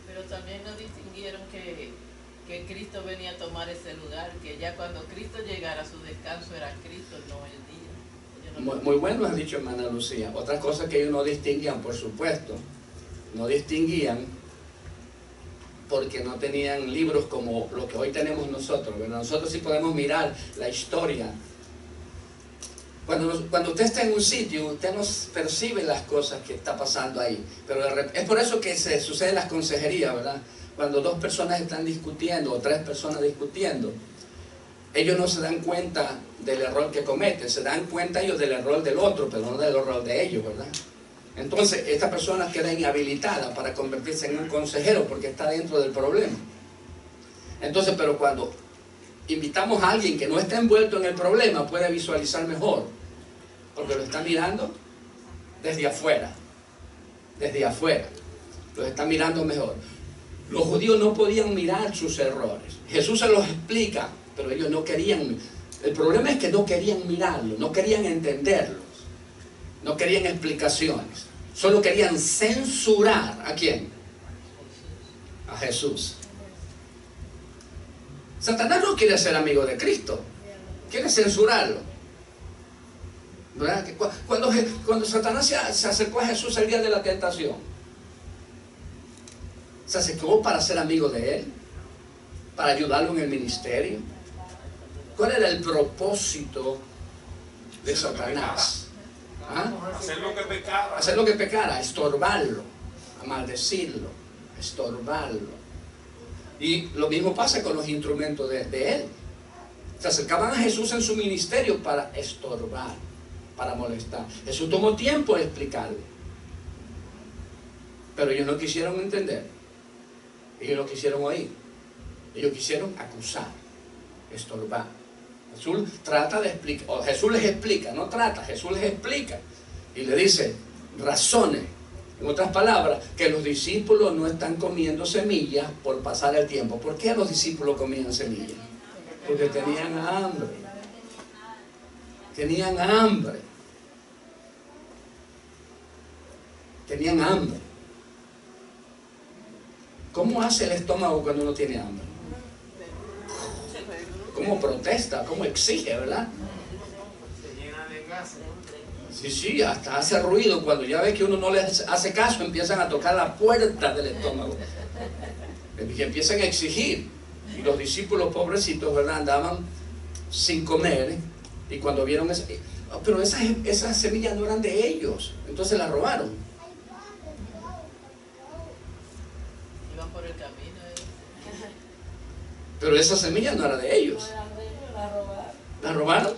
Pero también nos distinguieron que Cristo venía a tomar ese lugar, que ya cuando Cristo llegara a su descanso era Cristo, no el día. Muy bueno has dicho, hermana Lucía. Otra cosa que ellos no distinguían, por supuesto, no distinguían porque no tenían libros como lo que hoy tenemos nosotros, ¿verdad? Nosotros sí podemos mirar la historia. Cuando usted está en un sitio, usted no percibe las cosas que está pasando ahí. Pero es por eso que se suceden las consejerías, ¿verdad? Cuando dos personas están discutiendo o tres personas discutiendo, ellos no se dan cuenta del error que cometen, se dan cuenta ellos del error del otro, pero no del error de ellos, ¿verdad? Entonces, esta persona queda inhabilitada para convertirse en un consejero porque está dentro del problema. Entonces, pero cuando invitamos a alguien que no está envuelto en el problema, puede visualizar mejor, porque lo está mirando desde afuera, lo está mirando mejor. Los judíos no podían mirar sus errores, Jesús se los explica, pero ellos no querían. El problema es que no querían mirarlo, no querían entenderlos, no querían explicaciones, solo querían censurar. ¿A quién? A Jesús. Satanás no quiere ser amigo de Cristo, quiere censurarlo, ¿verdad? Cuando Satanás se acercó a Jesús el día de la tentación, se acercó para ser amigo de él, para ayudarlo en el ministerio. ¿Cuál era el propósito de Satanás? ¿Ah? Hacer lo que pecara. Hacer lo que pecara, estorbarlo, a maldecirlo, estorbarlo. Y lo mismo pasa con los instrumentos de él. Se acercaban a Jesús en su ministerio para estorbar, para molestar. Jesús tomó tiempo de explicarle, pero ellos no quisieron entender, ellos no quisieron oír, ellos quisieron acusar, estorbar. Jesús trata de explicar, o Jesús les explica, no trata, Jesús les explica y le dice, razone. En otras palabras, que los discípulos no están comiendo semillas por pasar el tiempo. ¿Por qué los discípulos comían semillas? Porque tenían hambre. Tenían hambre. Tenían hambre. ¿Cómo hace el estómago cuando uno tiene hambre? ¿Cómo protesta? ¿Cómo exige, verdad? Se llena de gases. Sí, hasta hace ruido. Cuando ya ve que uno no le hace caso, empiezan a tocar la puerta del estómago. Y empiezan a exigir. Y los discípulos pobrecitos, ¿verdad? Andaban sin comer. Y cuando vieron pero esas semillas no eran de ellos. Entonces las robaron. Iban por el camino. Pero esa semilla no era de ellos. ¿La robaron?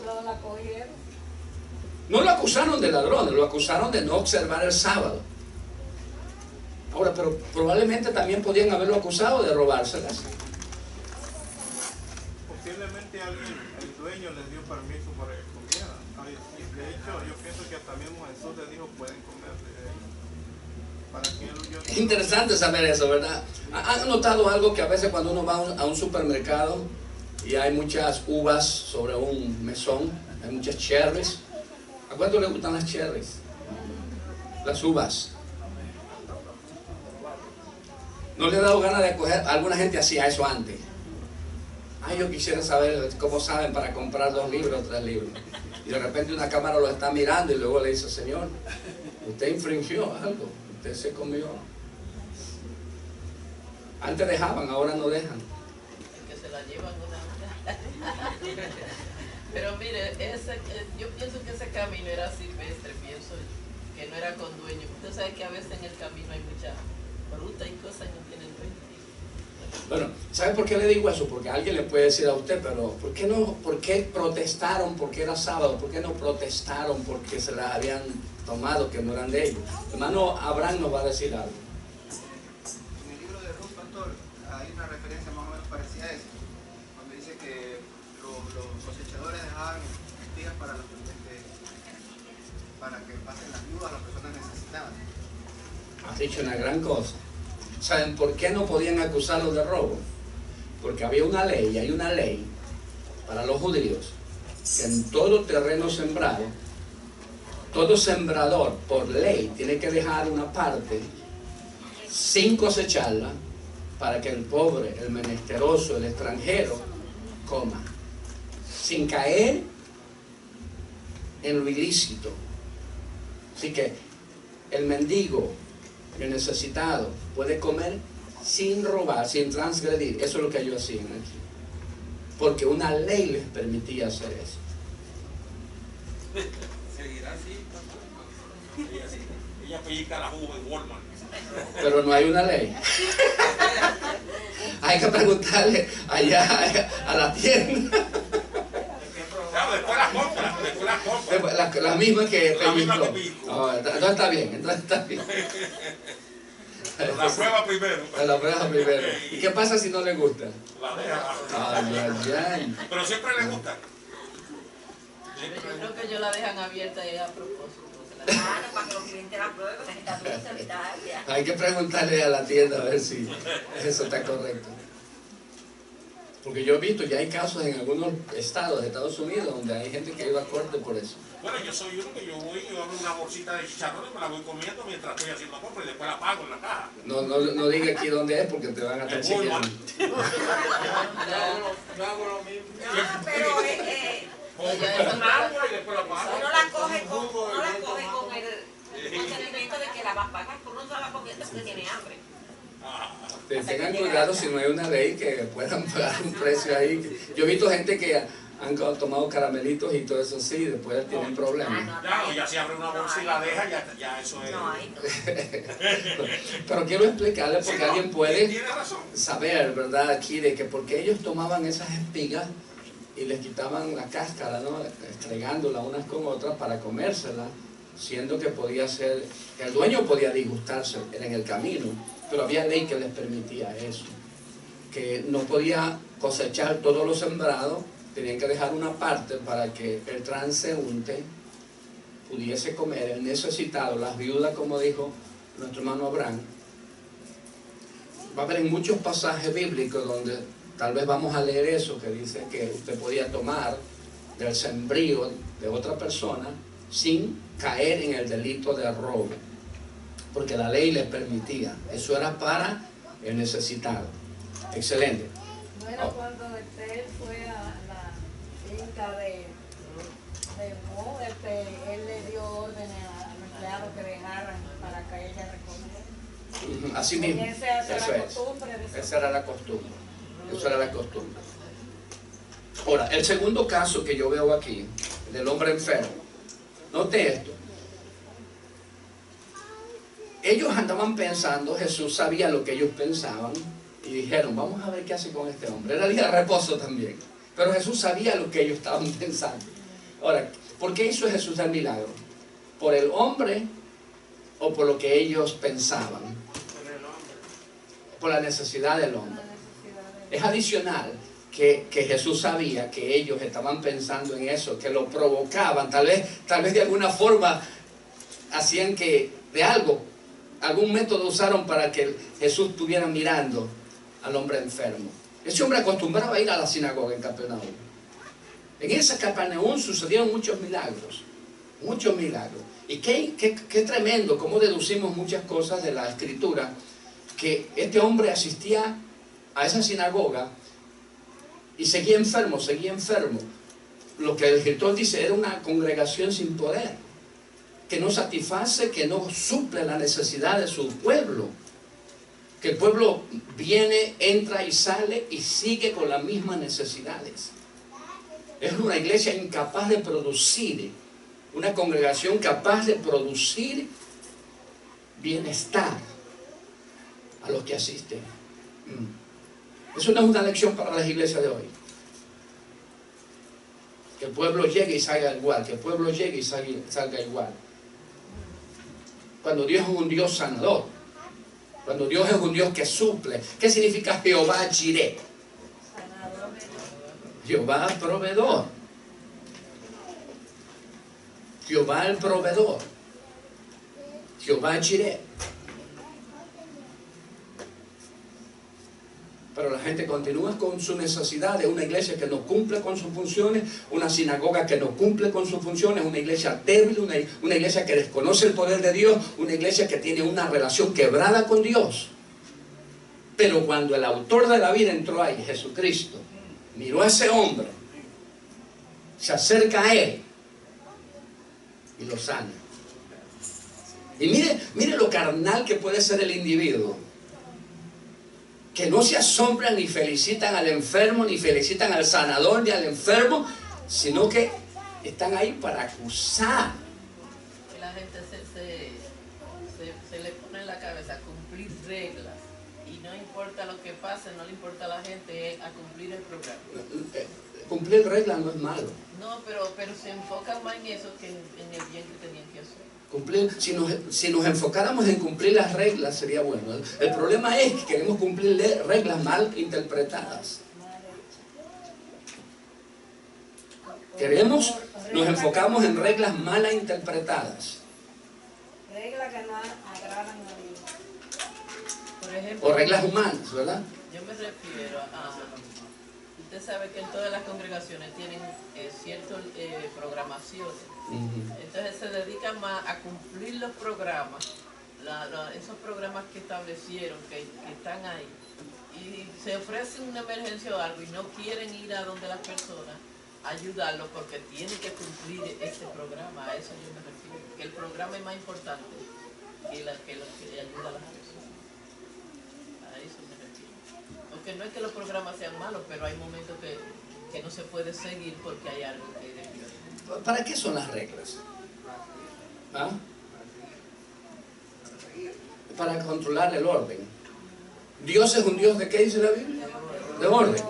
No lo acusaron de ladrones, lo acusaron de no observar el sábado. Ahora, pero probablemente también podían haberlo acusado de robárselas. Posiblemente el dueño les dio permiso para que comieran. De hecho, yo pienso que hasta mismo Jesús les dijo, pueden comer de ellos. Para que ellos... Es interesante saber eso, ¿verdad? ¿Han notado algo que a veces cuando uno va a un supermercado y hay muchas uvas sobre un mesón, hay muchas cherries? ¿A cuánto le gustan las cherries? las uvas. ¿No le ha dado ganas de coger? Alguna gente hacía eso antes. Ay, yo quisiera saber cómo saben para comprar 2 libros o 3 libros. Y de repente una cámara lo está mirando y luego le dice, Señor, usted infringió algo, usted se comió. Antes dejaban, ahora no dejan. Que se la llevan una. Pero mire, yo pienso que ese camino era silvestre, pienso que no era con dueño. Usted sabe que a veces en el camino hay mucha fruta y cosas que no tienen dueño. Bueno, ¿sabe por qué le digo eso? Porque alguien le puede decir a usted, pero ¿por qué protestaron porque era sábado? ¿Por qué no protestaron porque se las habían tomado, que no eran de ellos? Hermano Abraham nos va a decir algo. En el libro de Ruth, pastor, hay una referencia más o menos parecida a eso, donde dice que los cosechadores dejaban espigas para que pasen las viudas a las personas necesitadas. Has dicho una gran cosa. ¿Saben por qué no podían acusarlos de robo? Porque había una ley, y hay una ley para los judíos, que en todo terreno sembrado, todo sembrador por ley tiene que dejar una parte sin cosecharla para que el pobre, el menesteroso, el extranjero coma, sin caer en lo ilícito. Así que el mendigo, el necesitado, puede comer sin robar, sin transgredir. Eso es lo que ellos hacían aquí, porque una ley les permitía hacer eso. Seguirá así. Ella pellizca la uva en Walmart. Pero no hay una ley. Hay que preguntarle allá a la tienda. Claro, después la compra. La misma que La misma pellizcó. que pellizcó. Oh, entonces está bien, entonces está bien. La prueba primero. La prueba primero. ¿Y qué pasa si no le gusta? La deja. Ay, ay, ay. Pero siempre le gusta. Yo creo que ellos la dejan abierta y a propósito. Claro, para que los clientes la prueben, que está muy solitaria. Hay que preguntarle a la tienda a ver si eso está correcto. Porque yo he visto, ya hay casos en algunos estados de Estados Unidos donde hay gente que ha ido a corte por eso. Bueno, yo soy uno que yo abro una bolsita de chicharrones, me la voy comiendo mientras estoy haciendo compra y después la pago en la caja. No diga aquí dónde es porque te van a estar chequeando. Yo hago lo mismo. No, pero Con agua y después la pago. uno la coge con el sentimiento de que la vas a pagar, pero uno no la comiendo porque tiene hambre. Tengan cuidado si no hay una ley que puedan pagar un precio ahí. Yo he visto gente que han tomado caramelitos y todo eso así y después tienen problemas. Claro, ya se abre una bolsa y la deja, ya eso es. No, ahí no. Pero quiero explicarle porque alguien puede Tiene razón. saber, ¿verdad? Aquí de que porque ellos tomaban esas espigas y les quitaban la cáscara, ¿no? Estregándola unas con otras para comérselas, siendo que podía ser, que el dueño podía disgustarse en el camino, pero había ley que les permitía eso, que no podía cosechar todo lo sembrado, tenían que dejar una parte para que el transeúnte pudiese comer, el necesitado, las viudas, como dijo nuestro hermano Abraham. Va a haber en muchos pasajes bíblicos donde tal vez vamos a leer eso, que dice que usted podía tomar del sembrío de otra persona sin caer en el delito de robo, porque la ley les permitía. Eso era para el necesitado. Excelente. Bueno, cuando él fue a la finca de Mo, él le dio órdenes a los empleados que dejaran para que ella recogiera. Así mismo. Y esa era Eso la es. costumbre de eso. Esa era la costumbre. Eso era la costumbre. Ahora, el segundo caso que yo veo aquí, del hombre enfermo. Note esto. Ellos andaban pensando, Jesús sabía lo que ellos pensaban y dijeron, vamos a ver qué hace con este hombre. Era día de reposo también, pero Jesús sabía lo que ellos estaban pensando. Ahora, ¿por qué hizo Jesús el milagro? ¿Por el hombre o por lo que ellos pensaban? Por la necesidad del hombre. Es adicional que Jesús sabía que ellos estaban pensando en eso, que lo provocaban, tal vez de alguna forma hacían que de algún método usaron para que Jesús estuviera mirando al hombre enfermo. Ese hombre acostumbraba a ir a la sinagoga en Capernaum. En esa Capernaum sucedieron muchos milagros. Muchos milagros. Y qué tremendo, cómo deducimos muchas cosas de la Escritura, que este hombre asistía a esa sinagoga y seguía enfermo, seguía enfermo. Lo que el escritor dice, era una congregación sin poder, que no satisface, que no suple la necesidad de su pueblo. Que el pueblo viene, entra y sale y sigue con las mismas necesidades. Es una iglesia incapaz de producir, una congregación capaz de producir bienestar a los que asisten. Eso no es una lección para las iglesias de hoy. Que el pueblo llegue y salga igual, que el pueblo llegue y salga igual. Cuando Dios es un Dios sanador, cuando Dios es un Dios que suple. ¿Qué significa Jehová Jireh? Jehová proveedor. Jehová el proveedor. Jehová Jireh. Pero la gente continúa con su necesidad de una iglesia que no cumple con sus funciones, una sinagoga que no cumple con sus funciones, una iglesia débil, una iglesia que desconoce el poder de Dios, una iglesia que tiene una relación quebrada con Dios. Pero cuando el autor de la vida entró ahí, Jesucristo, miró a ese hombre, se acerca a él y lo sana. Y mire lo carnal que puede ser el individuo, que no se asombran ni felicitan al enfermo, ni felicitan al sanador, ni al enfermo, sino que están ahí para acusar. Que la gente se le pone en la cabeza cumplir reglas, y no importa lo que pase, no le importa a la gente, es a cumplir el programa. Cumplir reglas no es malo. No, pero se enfocan más en eso que en el bien que tenían que hacer. Cumplir, si nos enfocáramos en cumplir las reglas sería bueno. El problema es que queremos cumplir reglas mal interpretadas. Nos enfocamos en reglas mal interpretadas. Reglas que no agradan a Dios. Por ejemplo, O reglas humanas, ¿verdad? Yo me refiero a... Usted sabe que en todas las congregaciones tienen ciertas programaciones. Entonces se dedican más a cumplir los programas, esos programas que establecieron, que están ahí. Y se ofrece una emergencia o algo y no quieren ir a donde las personas a ayudarlos porque tienen que cumplir ese programa. A eso yo me refiero. Que el programa es más importante que lo que ayuda a las personas. A eso me refiero. Porque no es que los programas sean malos, pero hay momentos que no se puede seguir porque hay algo que debe. ¿Para qué son las reglas? ¿Ah? Para controlar el orden. Dios es un Dios de ¿qué dice la Biblia? De orden.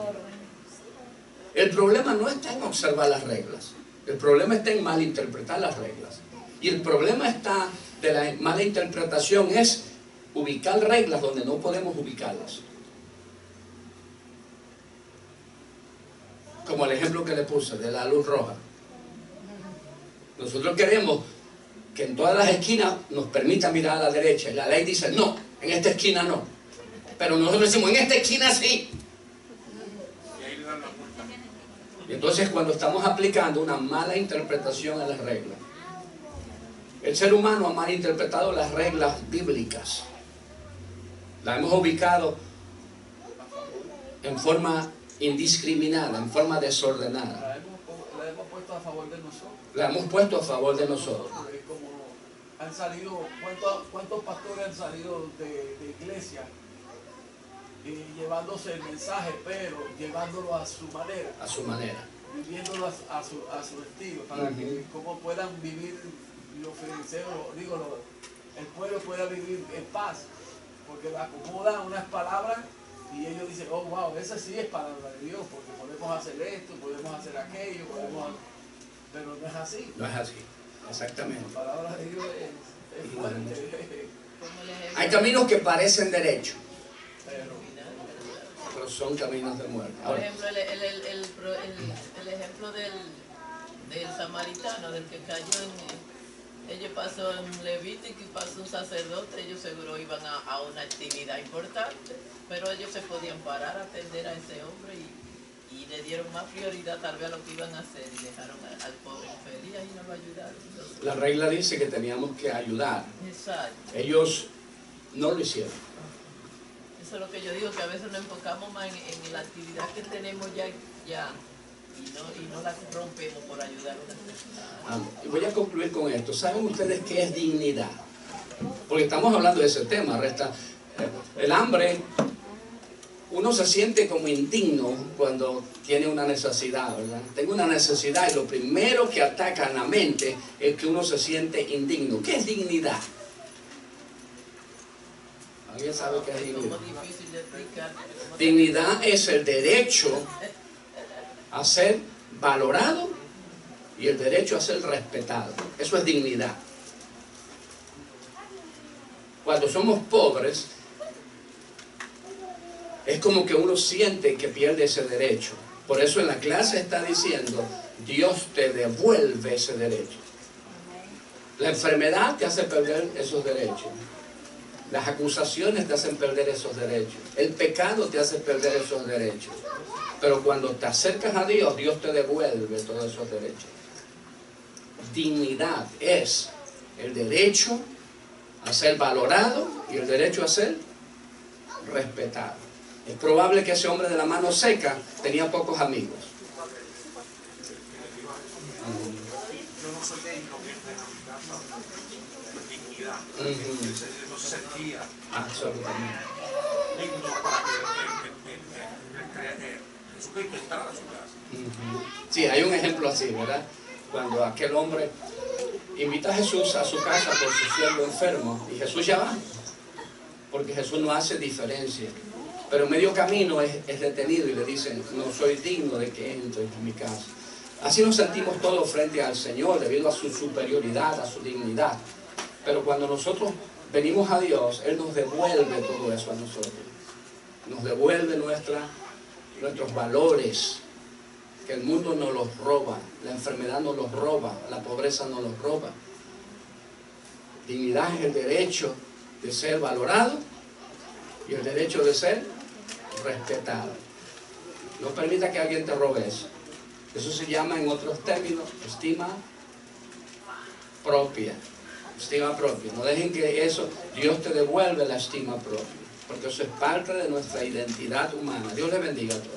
El problema no está en observar las reglas. El problema está en malinterpretar las reglas. Y el problema está de la mala interpretación es ubicar reglas donde no podemos ubicarlas. Como el ejemplo que le puse de la luz roja. Nosotros queremos que en todas las esquinas nos permitan mirar a la derecha. Y la ley dice, no, en esta esquina no. Pero nosotros decimos, en esta esquina sí. Y entonces cuando estamos aplicando una mala interpretación a las reglas, el ser humano ha malinterpretado las reglas bíblicas. Las hemos ubicado en forma indiscriminada, en forma desordenada. La hemos puesto a favor de nosotros. La hemos puesto a favor de nosotros. Como han salido, ¿cuántos pastores han salido de iglesia llevándose el mensaje, pero llevándolo a su manera? A su manera. Viviéndolo a su estilo, para que como puedan vivir los fariseos, el pueblo pueda vivir en paz, porque le acomodan unas palabras y ellos dicen, oh wow, esa sí es palabra de Dios, porque podemos hacer esto, podemos hacer aquello, pero no es así. No es así, exactamente. La palabra de Dios es fuerte. Hay caminos que parecen derechos, pero son caminos de muerte. Por ejemplo, el ejemplo del samaritano, del que cayó ellos pasó en Levítico y pasó un sacerdote, ellos seguro iban a una actividad importante, pero ellos se podían parar a atender a ese hombre y le dieron más prioridad tal vez a lo que iban a hacer y dejaron al pobre infeliz y ahí no lo ayudaron. Entonces, La regla dice que teníamos que ayudar. exacto. Ellos no lo hicieron. Eso es lo que yo digo, que a veces nos enfocamos más en la actividad que tenemos ya y no la rompemos por ayudar a una persona. Y voy a concluir con esto. ¿Saben ustedes qué es dignidad? Porque estamos hablando de ese tema. El hambre, uno se siente como indigno cuando tiene una necesidad, ¿verdad? Tengo una necesidad y lo primero que ataca en la mente es que uno se siente indigno. ¿Qué es dignidad? ¿Alguien sabe qué es dignidad? Difícil de explicar. Dignidad es el derecho a ser valorado y el derecho a ser respetado. Eso es dignidad. Cuando somos pobres, es como que uno siente que pierde ese derecho. Por eso en la clase está diciendo, Dios te devuelve ese derecho. La enfermedad te hace perder esos derechos. Las acusaciones te hacen perder esos derechos. El pecado te hace perder esos derechos. Pero cuando te acercas a Dios, Dios te devuelve todos esos derechos. Dignidad es el derecho a ser valorado y el derecho a ser respetado. Es probable que ese hombre de la mano seca tenía pocos amigos. Yo no soy digno de dignidad. Él no se sentía Absolutamente. digno para que Jesucristo entrara a su casa. Sí, hay un ejemplo así, ¿verdad? Cuando aquel hombre invita a Jesús a su casa por su siervo enfermo y Jesús ya va, porque Jesús no hace diferencia. Pero en medio camino es detenido y le dicen, no soy digno de que entres en mi casa. Así nos sentimos todos frente al Señor debido a su superioridad, a su dignidad. Pero cuando nosotros venimos a Dios, Él nos devuelve todo eso a nosotros. Nos devuelve nuestros valores, que el mundo nos los roba, la enfermedad nos los roba, la pobreza nos los roba. Dignidad es el derecho de ser valorado y el derecho de ser respetado. No permita que alguien te robe eso. Eso se llama en otros términos estima propia. Estima propia. No dejen que eso, Dios te devuelve la estima propia, porque eso es parte de nuestra identidad humana. Dios le bendiga a todos.